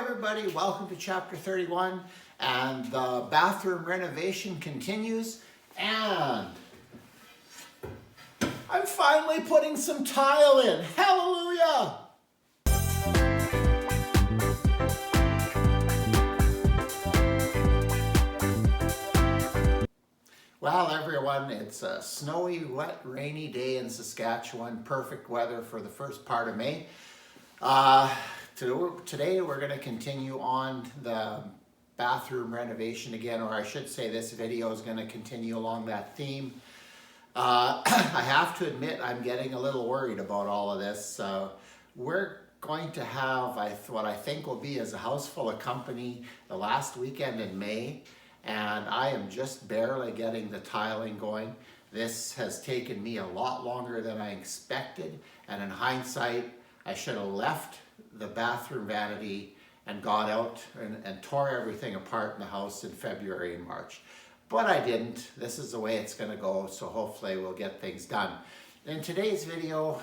everybody, welcome to chapter 31, and the bathroom renovation continues, and I'm finally putting some tile in. Hallelujah! Well, everyone, it's a snowy, wet, rainy day in Saskatchewan. Perfect weather for the first part of May. Today we're going to continue on the bathroom renovation again, or I should say this video is going to continue along that theme. I have to admit I'm getting a little worried about all of this. We're going to have what I think will be as a house full of company the last weekend in May, and I am just barely getting the tiling going. This has taken me a lot longer than I expected, and in hindsight I should have left the bathroom vanity and got out and tore everything apart in the house in February and March. But I didn't. This is the way it's going to go, so hopefully we'll get things done. In today's video,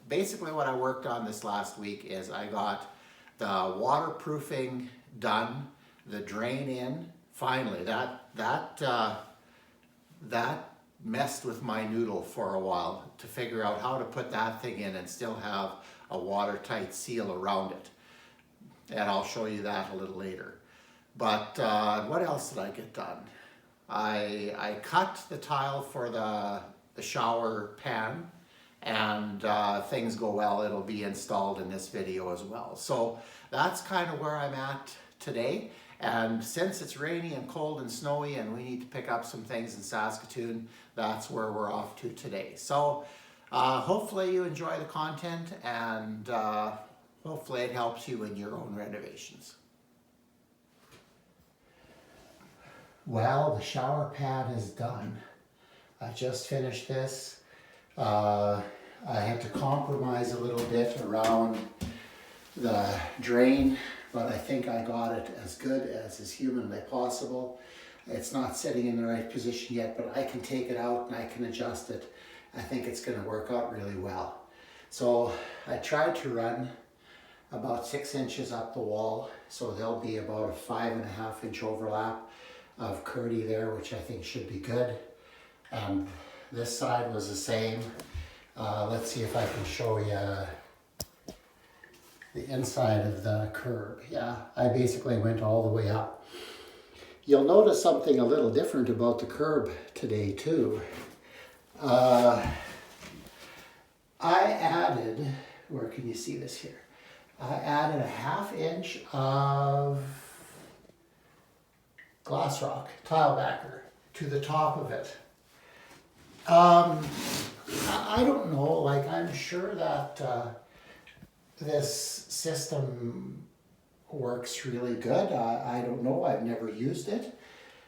basically what I worked on this last week is I got the waterproofing done, the drain in. Finally, that messed with my noodle for a while to figure out how to put that thing in and still have a watertight seal around it. And I'll show you that a little later. But what else did I get done? I cut the tile for the shower pan, and things go well, it'll be installed in this video as well. So that's kind of where I'm at today. And since it's rainy and cold and snowy and we need to pick up some things in Saskatoon, that's where we're off to today. So hopefully you enjoy the content, and hopefully it helps you in your own renovations. Well, the shower pad is done. I just finished this. I had to compromise a little bit around the drain, but I think I got it as good as is humanly possible. It's not sitting in the right position yet, but I can take it out and I can adjust it. I think it's going to work out really well. So I tried to run about 6 inches up the wall, so there'll be about a 5.5 inch overlap of Kerdi there, which I think should be good. And this side was the same. Let's see if I can show you the inside of the curb. Yeah, I basically went all the way up. You'll notice something a little different about the curb today too. I added, where can you see this here? I added a 1/2 inch of glass rock tile backer to the top of it. I don't know, like, I'm sure that this system works really good. I don't know, I've never used it,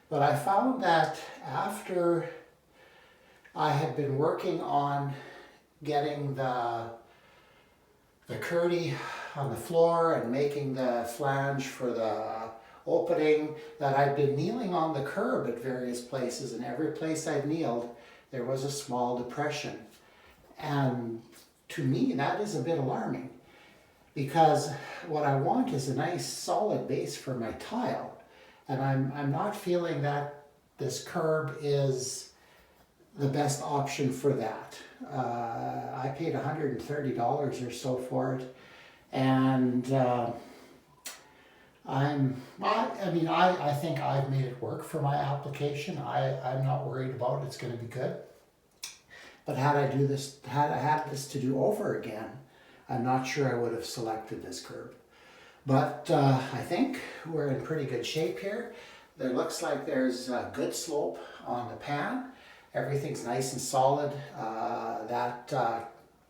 but I found that after I had been working on getting the Kerdi on the floor and making the flange for the opening, that I'd been kneeling on the curb at various places, and every place I'd kneeled there was a small depression. And to me that is a bit alarming, because what I want is a nice solid base for my tile, and I'm not feeling that this curb is the best option for that. I paid $130 or so for it, and I think I've made it work for my application. I'm not worried about it. It's going to be good. But had I had this to do over again, I'm not sure I would have selected this curb. But I think we're in pretty good shape here. There looks like there's a good slope on the pan. Everything's nice and solid. That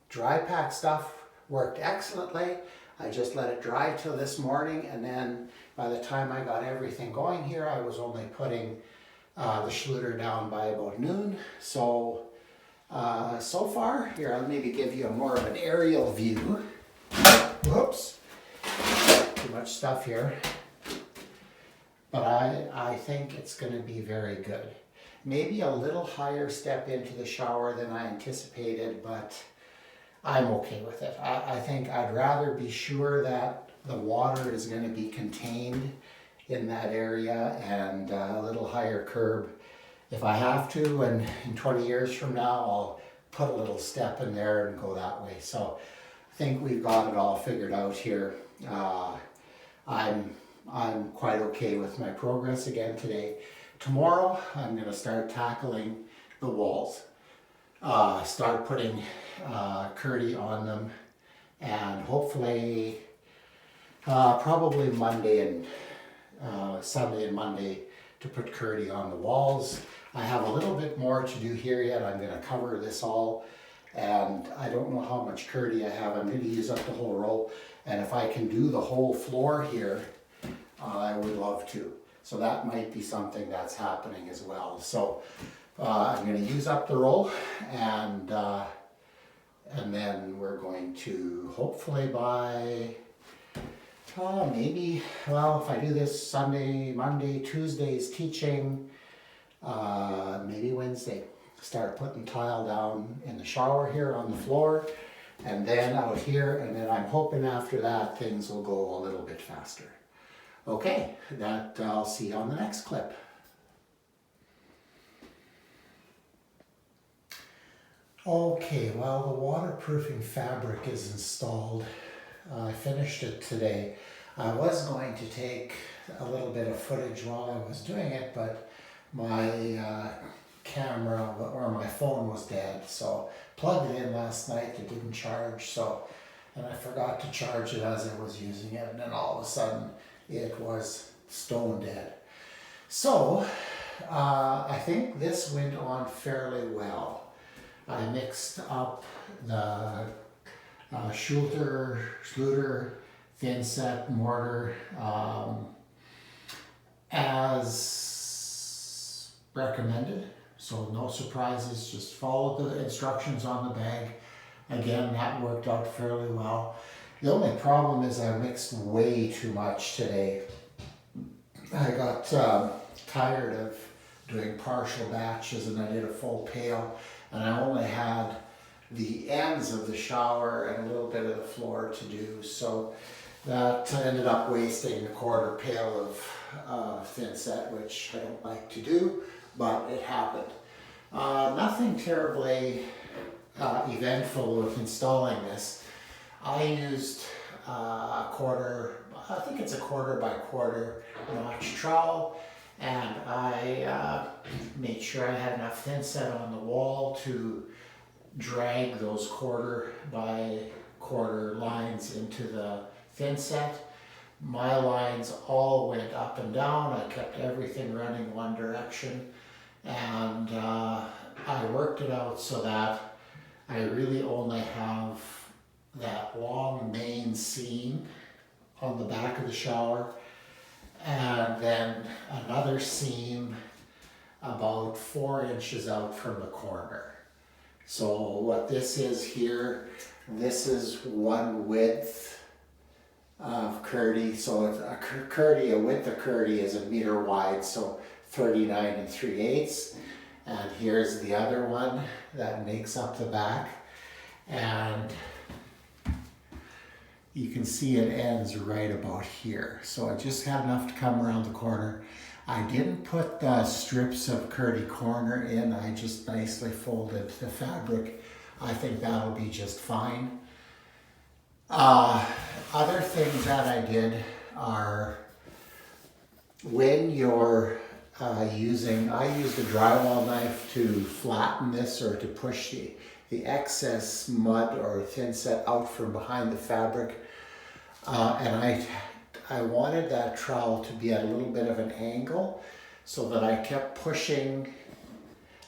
dry pack stuff worked excellently. I just let it dry till this morning, and then by the time I got everything going here, I was only putting the Schluter down by about noon. So so far, here, I'll maybe give you more of an aerial view. Whoops, too much stuff here. But I think it's going to be very good. Maybe a little higher step into the shower than I anticipated, but I'm okay with it. I think I'd rather be sure that the water is going to be contained in that area and a little higher curb. If I have to, and in 20 years from now, I'll put a little step in there and go that way. So I think we've got it all figured out here. I'm quite okay with my progress again today. Tomorrow, I'm going to start tackling the walls. Start putting Kerdi on them, and hopefully probably Monday and Sunday and Monday to put Kerdi on the walls. I have a little bit more to do here yet. I'm going to cover this all, and I don't know how much Kerdi I have. I'm going to use up the whole roll, and if I can do the whole floor here, I would love to. So that might be something that's happening as well. So I'm going to use up the roll, and then we're going to hopefully by maybe, well, if I do this Sunday, Monday, Tuesday's teaching, maybe Wednesday, start putting tile down in the shower here on the floor, and then out here, and then I'm hoping after that things will go a little bit faster. Okay, that I'll see you on the next clip. Okay, well, the waterproofing fabric is installed. I finished it today. I was going to take a little bit of footage while I was doing it, but my camera or my phone was dead, so plugged it in last night. It didn't charge, and I forgot to charge it as I was using it, and then all of a sudden it was stone dead. So I think this went on fairly well. I mixed up the Schluter thin set mortar as recommended, so no surprises, just follow the instructions on the bag. Again, that worked out fairly well. The only problem is I mixed way too much today. I got tired of doing partial batches, and I did a full pail, and I only had the ends of the shower and a little bit of the floor to do, so that ended up wasting a quarter pail of thin set, which I don't like to do, but it happened. Nothing terribly eventful with installing this. I used a quarter, I think it's a quarter by quarter notch trowel, and I made sure I had enough thin set on the wall to drag those quarter by quarter lines into the thin set. My lines all went up and down. I kept everything running one direction, and I worked it out so that I really only have that long main seam on the back of the shower, and then another seam about 4 inches out from the corner. So what this is here, this is one width of Kerdi. So a Kerdi, a width of Kerdi is 1 meter wide, so 39 3/8. And here's the other one that makes up the back. And you can see it ends right about here. So I just had enough to come around the corner. I didn't put the strips of Kerdi corner in. I just nicely folded the fabric. I think that'll be just fine. Other things that I did are when you're I used a drywall knife to flatten this or to push the excess mud or thin set out from behind the fabric. And I wanted that trowel to be at a little bit of an angle, so that I kept pushing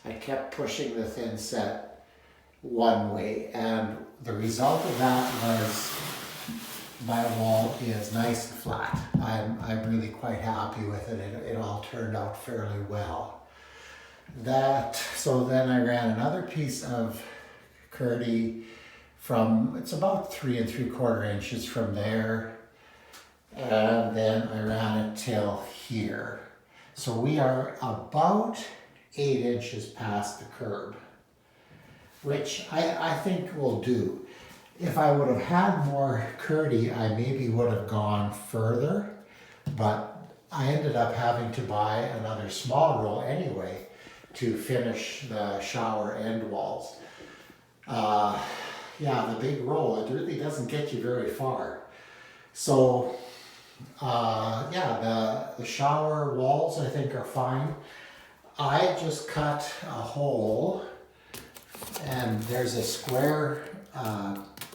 the thin set one way, and the result of that was my wall is nice and flat. I'm really quite happy with it. It all turned out fairly well. So then I ran another piece of Kerdi it's about 3 3/4 inches from there, and then I ran it till here. So we are about 8 inches past the curb, which I think will do. If I would have had more Kerdi, I maybe would have gone further, but I ended up having to buy another small roll anyway to finish the shower end walls. Yeah, the big roll, it really doesn't get you very far. So, yeah, the shower walls I think are fine. I just cut a hole, and there's a square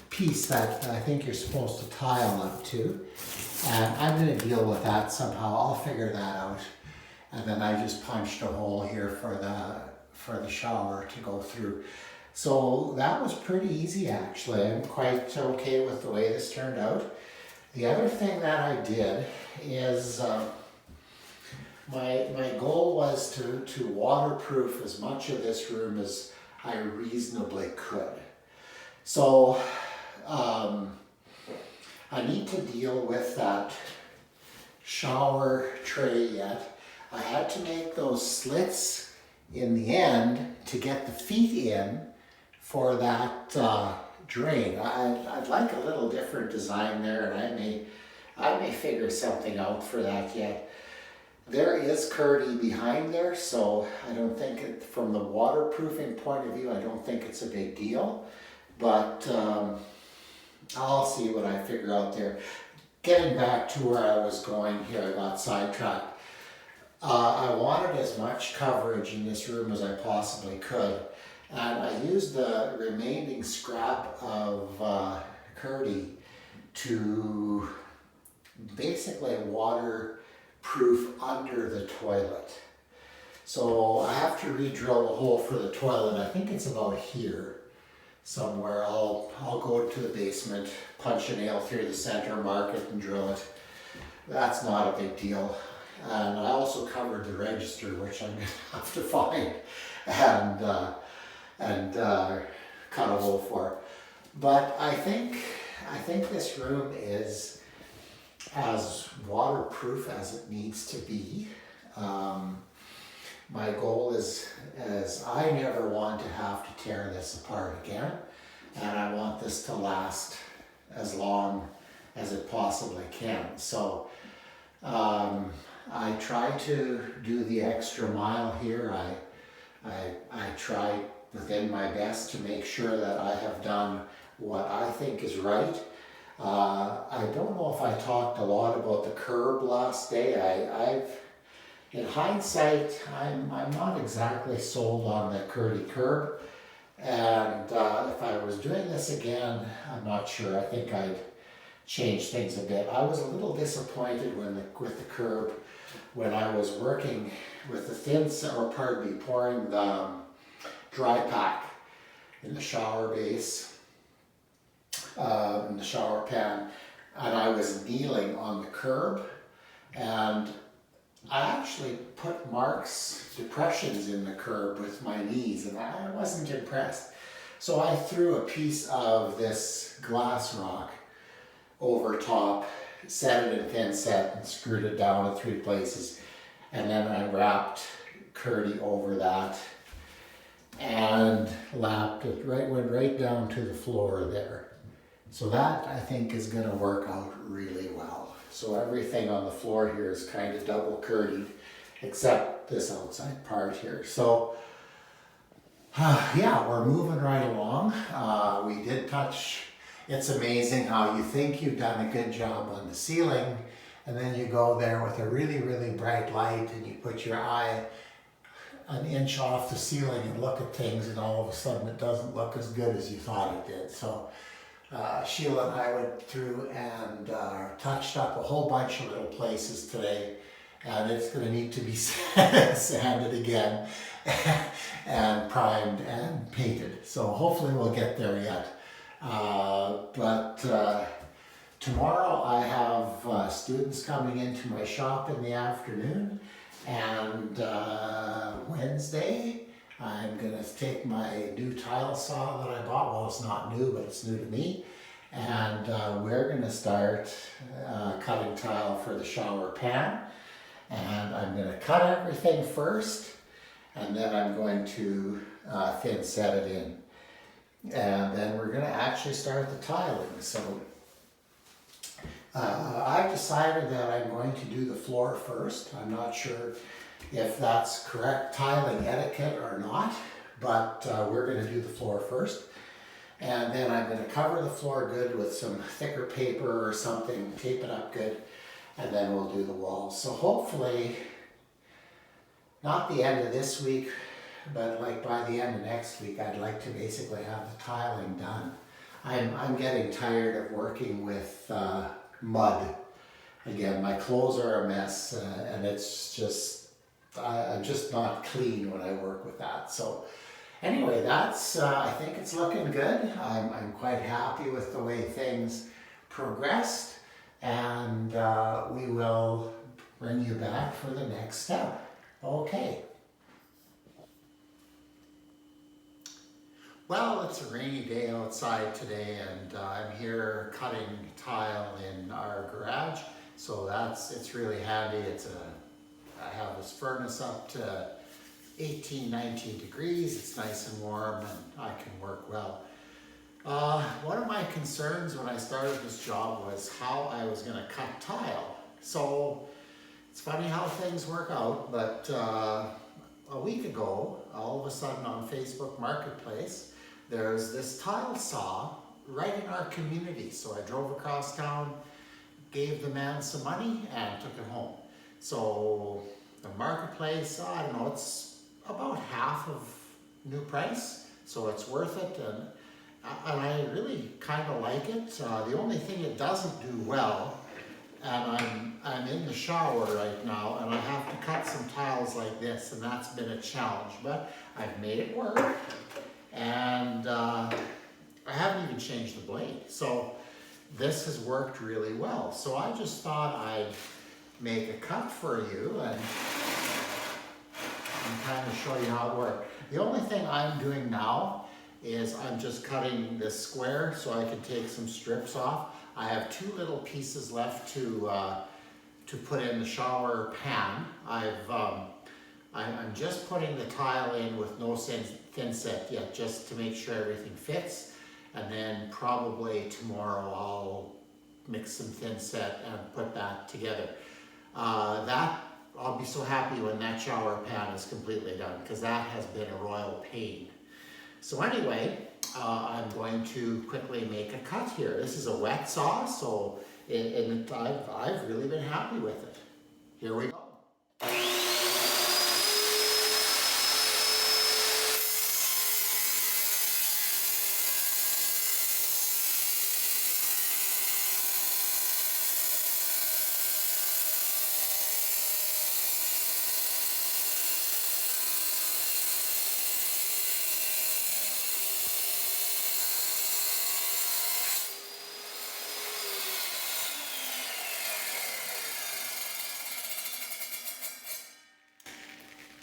piece that I think you're supposed to tile up to. And I'm going to deal with that somehow. I'll figure that out. And then I just punched a hole here for the shower to go through. So that was pretty easy actually. I'm quite okay with the way this turned out. The other thing that I did is my goal was to waterproof as much of this room as I reasonably could. So I need to deal with that shower tray yet. I had to make those slits in the end to get the feet in for that drain. I'd like a little different design there, and I may figure something out for that yet. There is Kerdi behind there, so I don't think from the waterproofing point of view, I don't think it's a big deal. But I'll see what I figure out there. Getting back to where I was going here, I got sidetracked. I wanted as much coverage in this room as I possibly could. And I used the remaining scrap of Kerdi to basically waterproof under the toilet. So I have to re-drill the hole for the toilet. I think it's about here somewhere. I'll go to the basement, punch a nail through the center, mark it, and drill it. That's not a big deal. And I also covered the register, which I'm going to have to find and cut a hole for. But I think this room is as waterproof as it needs to be. My goal is I never want to have to tear this apart again, and I want this to last as long as it possibly can. So I try to do the extra mile here. I try within my best to make sure that I have done what I think is right. I don't know if I talked a lot about the curb last day. In hindsight, I'm not exactly sold on the Kerdi curb, and if I was doing this again, I'm not sure. I think I'd change things a bit. I was a little disappointed with the curb when I was working with the pouring the dry pack in the shower base, in the shower pan, and I was kneeling on the curb, and I actually put depressions in the curb with my knees, and I wasn't impressed. So I threw a piece of this glass rock over top, set it in thin set, and screwed it down in 3 places. And then I wrapped Kerdi over that and lapped it, went right down to the floor there. So that, I think, is going to work out really well. So everything on the floor here is kind of double Kerdied, except this outside part here. So yeah, we're moving right along. We did touch, it's amazing how you think you've done a good job on the ceiling, and then you go there with a really, really bright light and you put your eye an inch off the ceiling and look at things, and all of a sudden it doesn't look as good as you thought it did. So Sheila and I went through and touched up a whole bunch of little places today, and it's going to need to be sanded again and primed and painted. So hopefully we'll get there yet. But tomorrow I have students coming into my shop in the afternoon, and Wednesday I'm going to take my new tile saw that I bought. Well, it's not new, but it's new to me. And we're going to start cutting tile for the shower pan. And I'm going to cut everything first, and then I'm going to thin set it in. and then we're gonna actually start the tiling. So I've decided that I'm going to do the floor first. I'm not sure if that's correct tiling etiquette or not, but we're gonna do the floor first. And then I'm gonna cover the floor good with some thicker paper or something, tape it up good, and then we'll do the walls. So hopefully, not the end of this week, but like by the end of next week, I'd like to basically have the tiling done. I'm getting tired of working with mud. Again, my clothes are a mess, and it's just, I'm just not clean when I work with that. So anyway, that's, I think it's looking good. I'm quite happy with the way things progressed, and we will bring you back for the next step. Okay. Well, it's a rainy day outside today, and I'm here cutting tile in our garage. So it's really handy. I have this furnace up to 18, 19 degrees. It's nice and warm, and I can work well. One of my concerns when I started this job was how I was going to cut tile. So it's funny how things work out, but a week ago, all of a sudden on Facebook Marketplace, there's this tile saw right in our community. So I drove across town, gave the man some money, and took it home. So the Marketplace, I don't know, it's about half of new price, so it's worth it, and I really kind of like it. The only thing it doesn't do well, and I'm in the shower right now, and I have to cut some tiles like this, and that's been a challenge, but I've made it work, and I haven't even changed the blade. So this has worked really well. So I just thought I'd make a cut for you and kind of show you how it works. The only thing I'm doing now is I'm just cutting this square so I can take some strips off. I have two little pieces left to put in the shower pan. I'm just putting the tile in with no thin set yet, just to make sure everything fits. And then probably tomorrow I'll mix some thin set and put that together. I'll be so happy when that shower pan is completely done, because that has been a royal pain. So anyway, I'm going to quickly make a cut here. This is a wet saw, so I've really been happy with it. Here we go.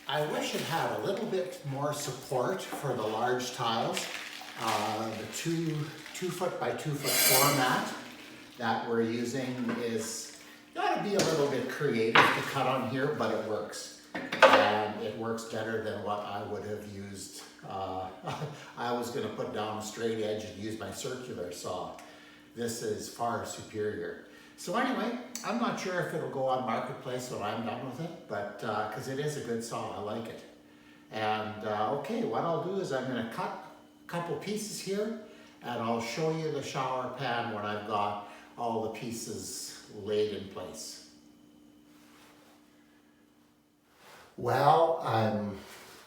I wish it had a little bit more support for the large tiles. The 2 foot by 2 foot format that we're using is gotta be a little bit creative to cut on here, but it works. And it works better than what I would have used. I was gonna put down a straight edge and use my circular saw. This is far superior. So anyway, I'm not sure if it'll go on Marketplace when I'm done with it, but because it is a good saw, I like it. And okay, what I'll do is I'm going to cut a couple pieces here, and I'll show you the shower pan when I've got all the pieces laid in place. Well, I'm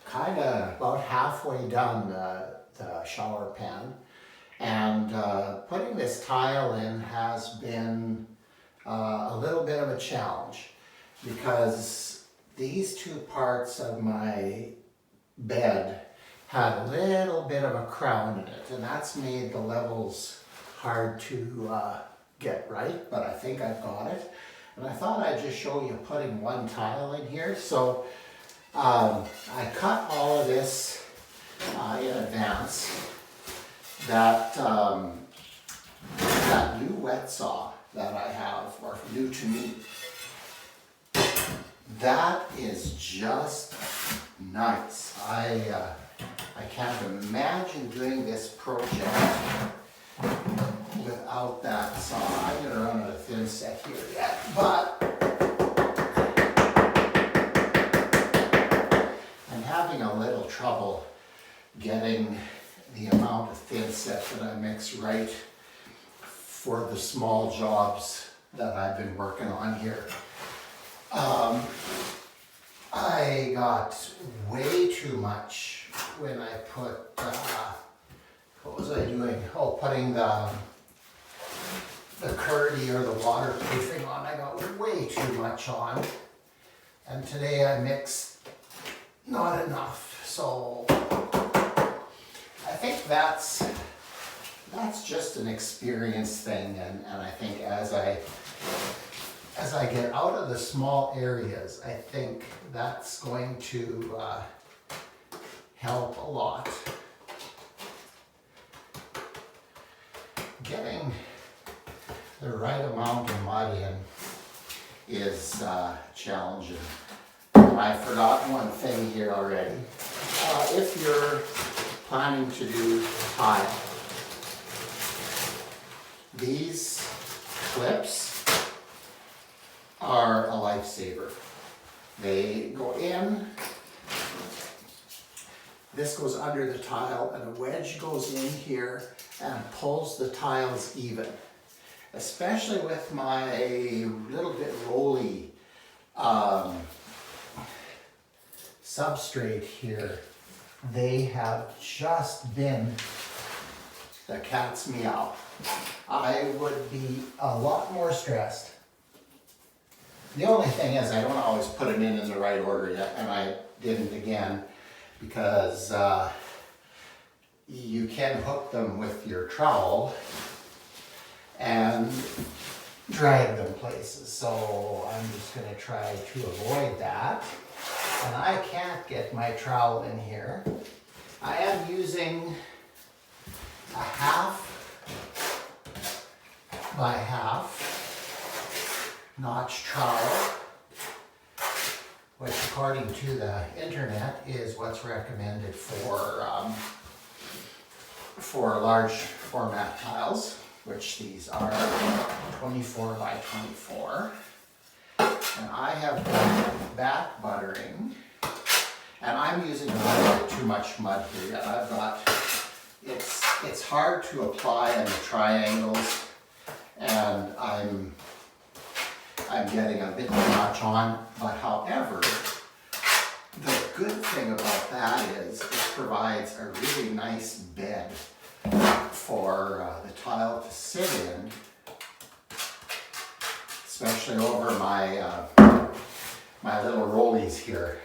kind of about halfway done the shower pan, and putting this tile in has been a little bit of a challenge, because these two parts of my bed had a little bit of a crown in it, and that's made the levels hard to get right, but I think I've got it. And I thought I'd just show you putting one tile in here. So I cut all of this in advance. That new wet saw that I have, or new to me, that is just nice. I I can't imagine doing this project without that saw. I'm going to run out of thin set here yet, but I'm having a little trouble getting the amount of thin set that I mix right for the small jobs that I've been working on here. I got way too much when I put, what was I doing? Oh, putting the Kerdi or the waterproofing on. I got way too much on. And today I mixed not enough. So I think that's just an experience thing. And I think as I get out of the small areas, I think that's going to help a lot. Getting the right amount of mud in is challenging. I forgot one thing here already. If you're planning to do tile, these clips are a lifesaver. They go in, this goes under the tile, and a wedge goes in here and pulls the tiles even. Especially with my little bit rolly substrate here, they have just been the cat's meow. I would be a lot more stressed. The only thing is I don't always put them in the right order yet, and I didn't again because you can hook them with your trowel and drag them places. So I'm just going to try to avoid that. And I can't get my trowel in here. I am using a 1/2 by 1/2 notch trowel, which according to the internet is what's recommended for large format tiles, which these are 24 by 24. And I have done back buttering, and I'm using a little bit too much mud here yet. I've got, it's hard to apply in the triangles, and I'm getting a bit too much on, but however, the good thing about that is it provides a really nice bed for the tile to sit in, especially over my my little rollies here.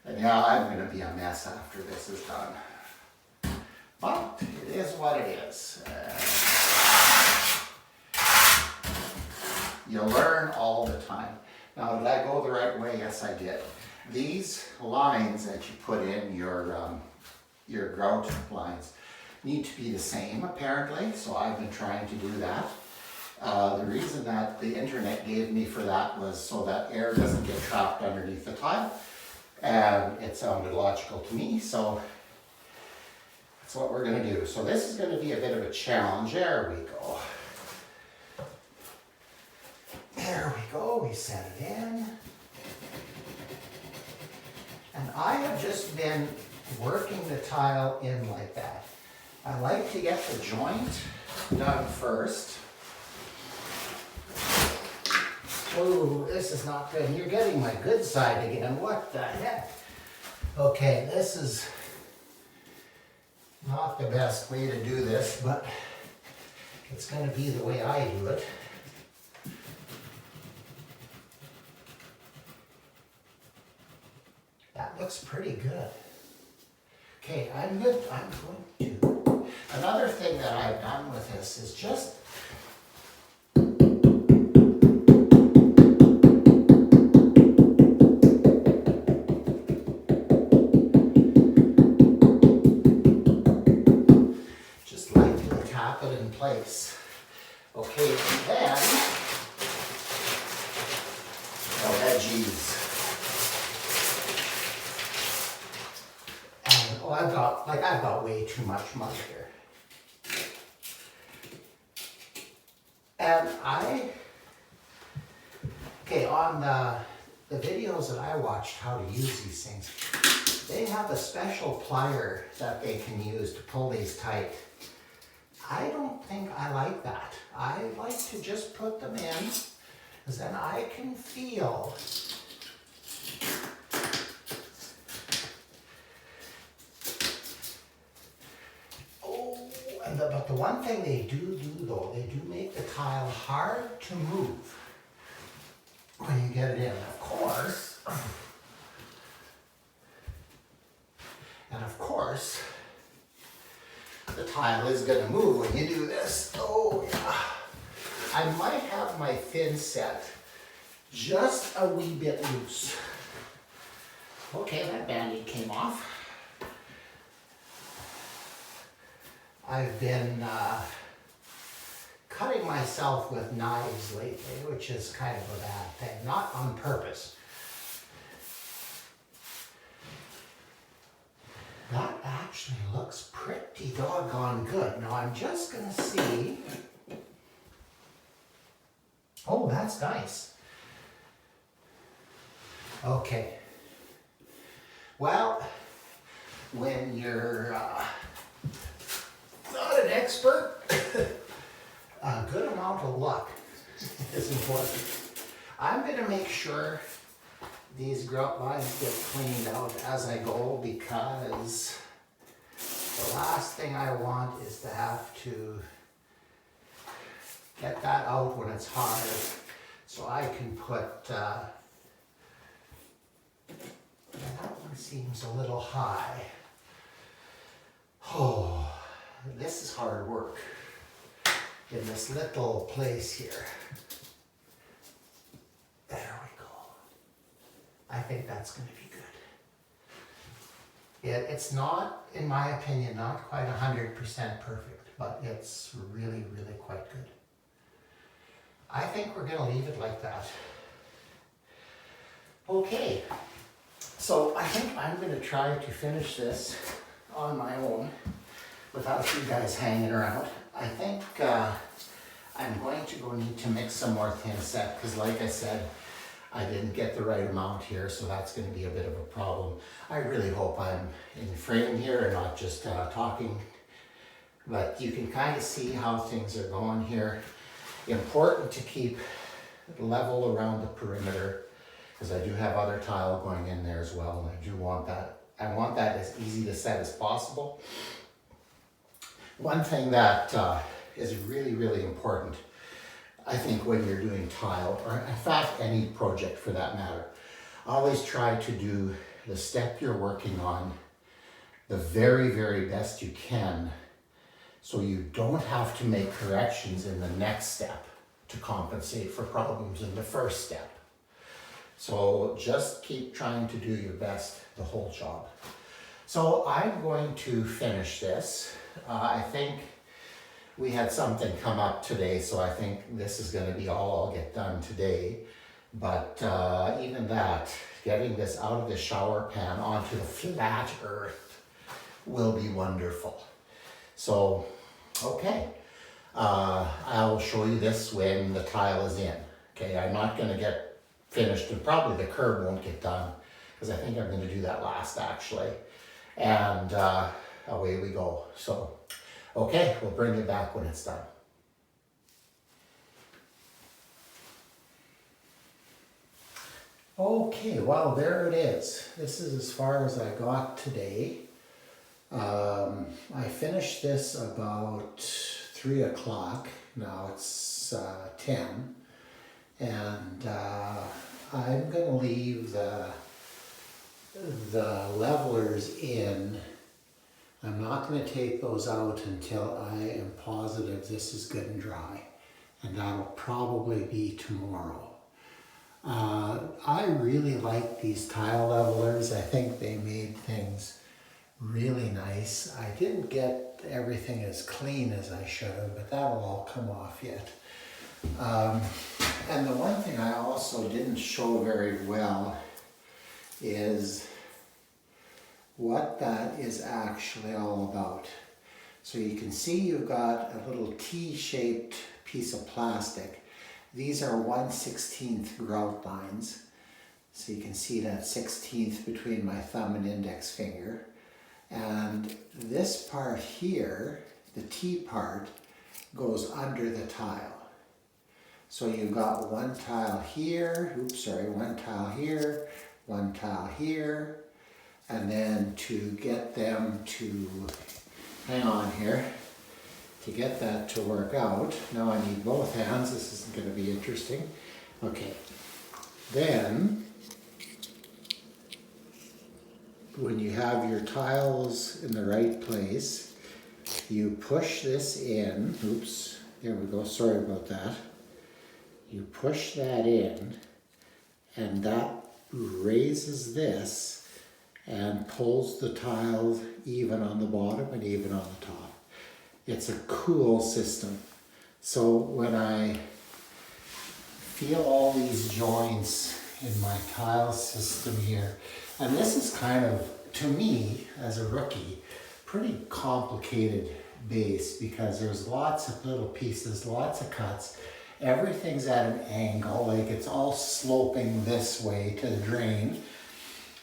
And yeah, I'm going to be a mess after this is done. But it is what it is. You learn all the time. Now, did I go the right way? Yes, I did. These lines that you put in your grout lines need to be the same, apparently. So I've been trying to do that. The reason that the internet gave me for that was so that air doesn't get trapped underneath the tile. And it sounded logical to me, so that's what we're going to do. So this is going to be a bit of a challenge. There we go. There we go, we set it in. And I have just been working the tile in like that. I like to get the joint done first. Oh, this is not good. You're getting my good side again. What the heck? Okay, this is not the best way to do this, but it's going to be the way I do it. That looks pretty good. Okay, I'm going to. Another thing that I've done with this is just lightly tap it in place. Okay, and then the veggies. I've got way too much mud here. And okay, on the videos that I watched how to use these things, they have a special plier that they can use to pull these tight. I don't think I like that. I like to just put them in, because then I can feel but the one thing they do though, they do make the tile hard to move when you get it in. And of course, the tile is going to move when you do this. Oh yeah. I might have my fin set just a wee bit loose. Okay, that band-aid came off. I've been cutting myself with knives lately, which is kind of a bad thing, not on purpose. That actually looks pretty doggone good. Now I'm just going to see. Oh, that's nice. Okay. Well, when you're not an expert, a good amount of luck is important. I'm going to make sure these grout lines get cleaned out as I go, because the last thing I want is to have to get that out when it's hard, so I can put, that one seems a little high. Oh, this is hard work in this little place here. There we go. I think that's going to be good. It's not, in my opinion, not quite 100% perfect, but it's really, really quite good. I think we're going to leave it like that. Okay, so I think I'm going to try to finish this on my own without you guys hanging around. I think I'm going to go need to mix some more thin set, because like I said, I didn't get the right amount here, so that's going to be a bit of a problem. I really hope I'm in frame here and not just talking, but you can kind of see how things are going here. Important to keep level around the perimeter, because I do have other tile going in there as well, and I do want that. I want that as easy to set as possible. One thing that is really, really important, I think, when you're doing tile, or in fact any project for that matter, always try to do the step you're working on the very, very best you can, so you don't have to make corrections in the next step to compensate for problems in the first step. So just keep trying to do your best the whole job. So I'm going to finish this. I think we had something come up today, so I think this is going to be all I'll get done today. But even that, getting this out of the shower pan onto the flat earth will be wonderful. So, okay, I'll show you this when the tile is in. Okay, I'm not going to get finished, and probably the curb won't get done, because I think I'm going to do that last actually. And away we go. So, okay, we'll bring it back when it's done. Okay, well, there it is. This is as far as I got today. I finished this about 3 o'clock. Now it's 10. And I'm going to leave the levelers in. I'm not going to take those out until I am positive this is good and dry. And that'll probably be tomorrow. I really like these tile levelers. I think they made things really nice. I didn't get everything as clean as I should have, but that'll all come off yet. And the one thing I also didn't show very well is what that is actually all about. So you can see you've got a little T-shaped piece of plastic. These are 1/16 grout lines. So you can see that 16th between my thumb and index finger. And this part here, the T part, goes under the tile. So you've got one tile here, one tile here, one tile here, and then to get them to, hang on here, to get that to work out, now I need both hands, this isn't going to be interesting. Okay, then when you have your tiles in the right place, you push this in, oops, there we go, sorry about that. You push that in, and that raises this and pulls the tile even on the bottom and even on the top. It's a cool system. So when I feel all these joints in my tile system here, and this is kind of, to me, as a rookie, pretty complicated base because there's lots of little pieces, lots of cuts. Everything's at an angle, like it's all sloping this way to the drain.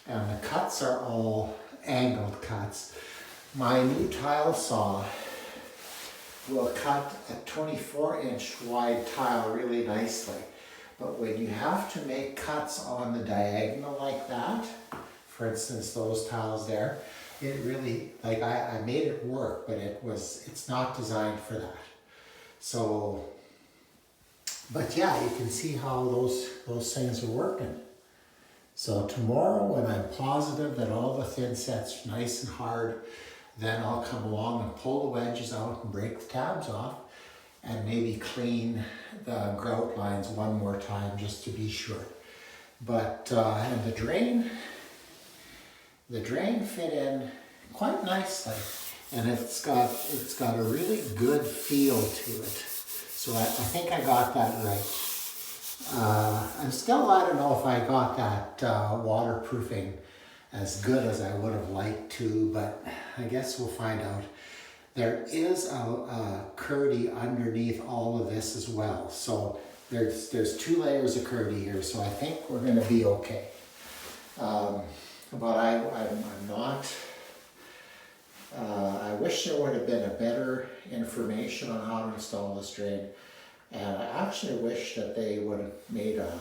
And the cuts are all angled cuts. My new tile saw will cut a 24-inch wide tile really nicely. But when you have to make cuts on the diagonal like that, for instance, those tiles there, it really, like I made it work, but it's not designed for that. So, but yeah, you can see how those things are working. So tomorrow, when I'm positive that all the thin sets are nice and hard, then I'll come along and pull the wedges out and break the tabs off and maybe clean the grout lines one more time just to be sure. But, and the drain fit in quite nicely, and it's got a really good feel to it. So I think I got that right. I don't know if I got that waterproofing as good as I would have liked to, but I guess we'll find out. There is a Kerdi underneath all of this as well. So there's 2 layers of Kerdi here, so I think we're going to be okay. But I'm not, I wish there would have been a better information on how to install this drain. And I actually wish that they would have made a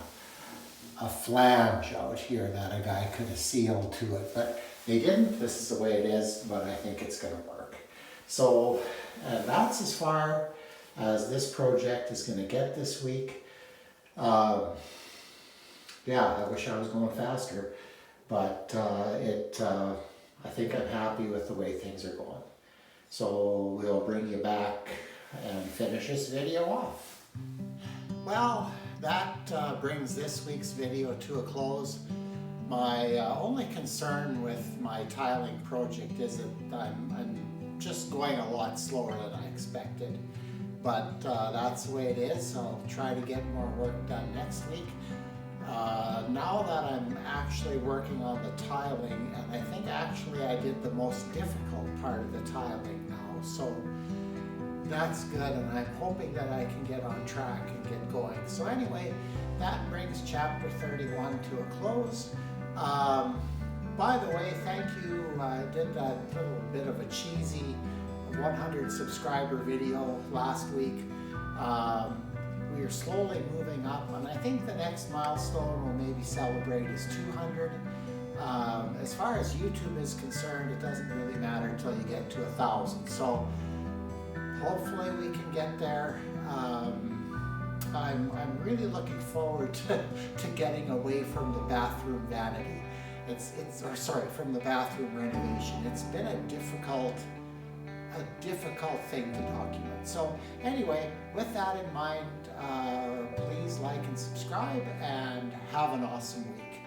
flange out here that a guy could have sealed to it, but they didn't. This is the way it is, but I think it's going to work. So that's as far as this project is going to get this week. Yeah, I wish I was going faster, but I think I'm happy with the way things are going. So we'll bring you back and finish this video off. Well, that brings this week's video to a close. My only concern with my tiling project is that I'm just going a lot slower than I expected. But that's the way it is. I'll try to get more work done next week. Now that I'm actually working on the tiling, and I think actually I did the most difficult part of the tiling now. So that's good, and I'm hoping that I can get on track and get going. So anyway, that brings chapter 31 to a close. By the way, thank you. I did that little bit of a cheesy 100 subscriber video last week. We are slowly moving up, and I think the next milestone we'll maybe celebrate is 200. As far as YouTube is concerned, it doesn't really matter until you get to 1,000. So hopefully we can get there. I'm really looking forward to getting away from the bathroom vanity. From the bathroom renovation. It's been a difficult thing to document. So anyway, with that in mind, please like and subscribe, and have an awesome week.